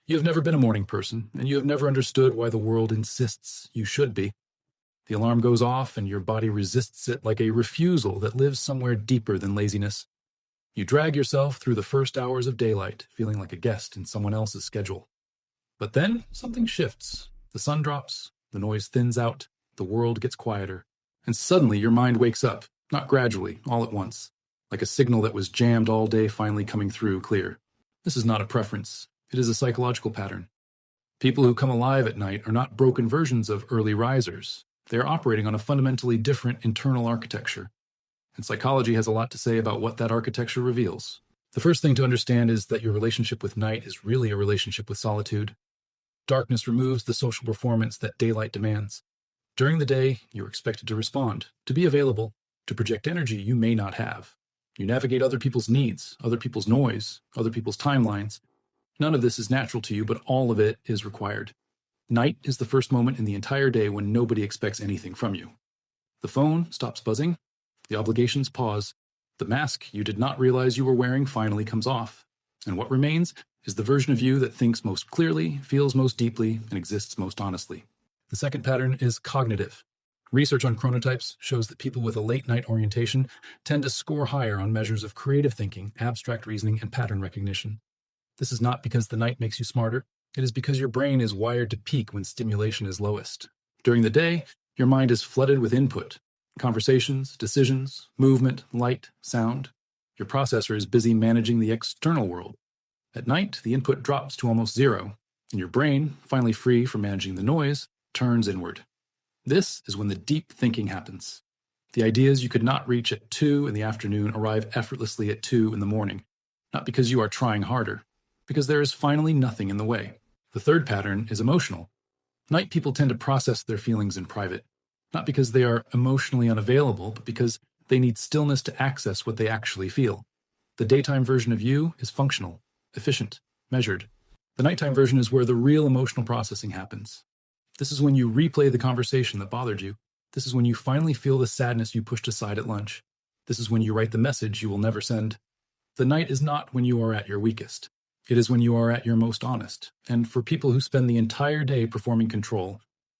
You have never been a morning person, and you have never understood why the world insists you should be. The alarm goes off, and your body resists it like a refusal that lives somewhere deeper than laziness. You drag yourself through the first hours of daylight, feeling like a guest in someone else's schedule. But then something shifts. The sun drops, the noise thins out, the world gets quieter, and suddenly your mind wakes up, not gradually, all at once, like a signal that was jammed all day finally coming through clear. This is not a preference. It is a psychological pattern. People who come alive at night are not broken versions of early risers. They are operating on a fundamentally different internal architecture. And psychology has a lot to say about what that architecture reveals. The first thing to understand is that your relationship with night is really a relationship with solitude. Darkness removes the social performance that daylight demands. During the day, you're expected to respond, to be available, to project energy you may not have. You navigate other people's needs, other people's noise, other people's timelines. None of this is natural to you, but all of it is required. Night is the first moment in the entire day when nobody expects anything from you. The phone stops buzzing, the obligations pause, the mask you did not realize you were wearing finally comes off, and what remains is the version of you that thinks most clearly, feels most deeply, and exists most honestly. The second pattern is cognitive. Research on chronotypes shows that people with a late-night orientation tend to score higher on measures of creative thinking, abstract reasoning, and pattern recognition. This is not because the night makes you smarter. It is because your brain is wired to peak when stimulation is lowest. During the day, your mind is flooded with input. Conversations, decisions, movement, light, sound. Your processor is busy managing the external world. At night, the input drops to almost zero, and your brain, finally free from managing the noise, turns inward. This is when the deep thinking happens. The ideas you could not reach at 2 in the afternoon arrive effortlessly at 2 in the morning, not because you are trying harder, because there is finally nothing in the way. The third pattern is emotional. Night people tend to process their feelings in private, not because they are emotionally unavailable, but because they need stillness to access what they actually feel. The daytime version of you is functional, efficient, measured. The nighttime version is where the real emotional processing happens. This is when you replay the conversation that bothered you. This is when you finally feel the sadness you pushed aside at lunch. This is when you write the message you will never send. The night is not when you are at your weakest. It is when you are at your most honest. And for people who spend the entire day performing control,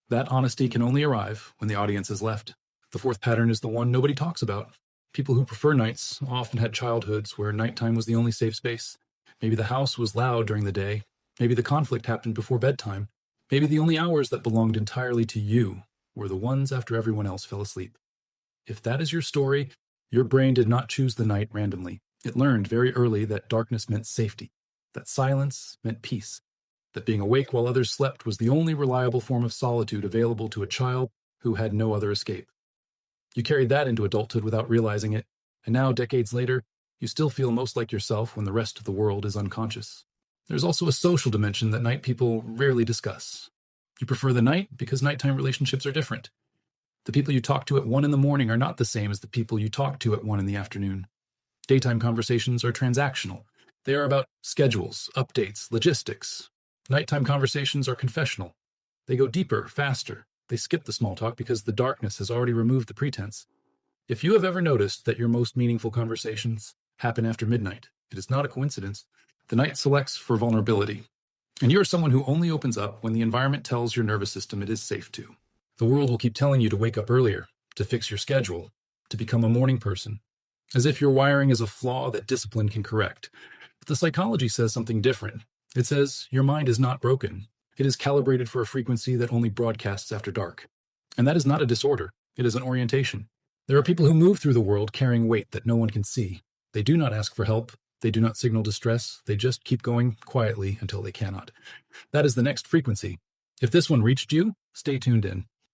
that honesty can only arrive when the audience has left. The fourth pattern is the one nobody talks about. People who prefer nights often had childhoods where nighttime was the only safe space. Maybe the house was loud during the day. Maybe the conflict happened before bedtime. Maybe the only hours that belonged entirely to you were the ones after everyone else fell asleep. If that is your story, your brain did not choose the night randomly. It learned very early that darkness meant safety, that silence meant peace, that being awake while others slept was the only reliable form of solitude available to a child who had no other escape. You carried that into adulthood without realizing it, and now, decades later, you still feel most like yourself when the rest of the world is unconscious. There's also a social dimension that night people rarely discuss. You prefer the night because nighttime relationships are different. The people you talk to at 1 in the morning are not the same as the people you talk to at 1 in the afternoon. Daytime conversations are transactional. They are about schedules, updates, logistics. Nighttime conversations are confessional. They go deeper, faster. They skip the small talk because the darkness has already removed the pretense. If you have ever noticed that your most meaningful conversations happen after midnight, it is not a coincidence. The night selects for vulnerability. And you are someone who only opens up when the environment tells your nervous system it is safe to. The world will keep telling you to wake up earlier, to fix your schedule, to become a morning person, as if your wiring is a flaw that discipline can correct. But the psychology says something different. It says your mind is not broken. It is calibrated for a frequency that only broadcasts after dark. And that is not a disorder. It is an orientation. There are people who move through the world carrying weight that no one can see. They do not ask for help. They do not signal distress. They just keep going quietly until they cannot. That is the next frequency. If this one reached you, stay tuned in.